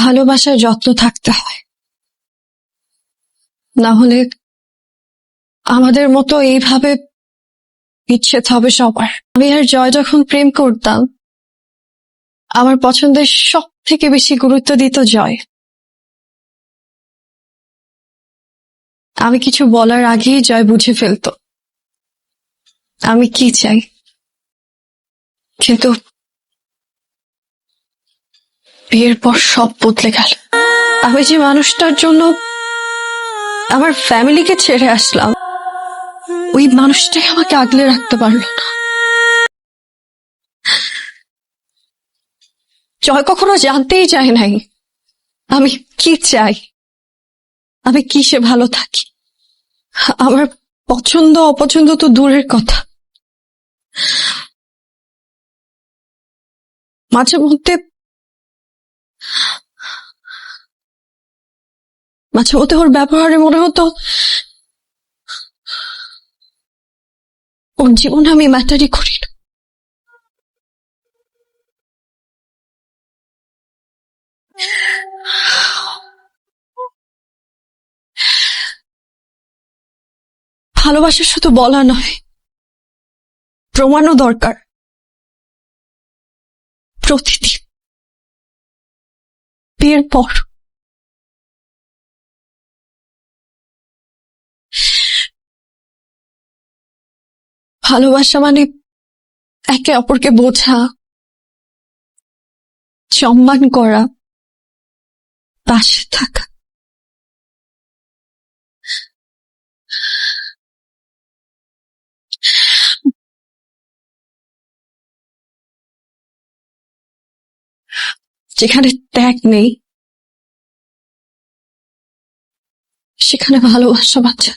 ভালোবাসার যত্ন থাকতে হয়, না হলে আমাদের মতো এইভাবে বিচ্ছেদ হবে সবার। আমি আর জয় যখন প্রেম করতাম, আমার পছন্দের সব থেকে বেশি গুরুত্ব দিত জয়। আমি কিছু বলার আগেই জয় বুঝে ফেলতো আমি কি চাই। কিন্তু বিয়ের পর সব বদলে গেল। আমি যে মানুষটার জন্য আমার ফ্যামিলিকে ছেড়ে আসলাম, ওই মানুষটাই আমাকে আগলে রাখতে পারলো না। জয় কখনো জানতেই চায় নাই আমি কি চাই, আমি কিসে ভালো থাকি। আমার পছন্দ অপছন্দ তো দূরের কথা, মাঝে মধ্যে ওর ব্যবহারে মনে হতো ওর জীবনে আমি ম্যাটারই করি না। ভালোবাসা শুধু বলা নয়, প্রমাণও দরকার। প্রতিদিন বিয়ের পর ভালোবাসা মানে একে অপরকে বোঝা, সম্মান করা, পাশে থাকা। যেখানে ত্যাগ নেই, সেখানে ভালোবাসা বাঁচে।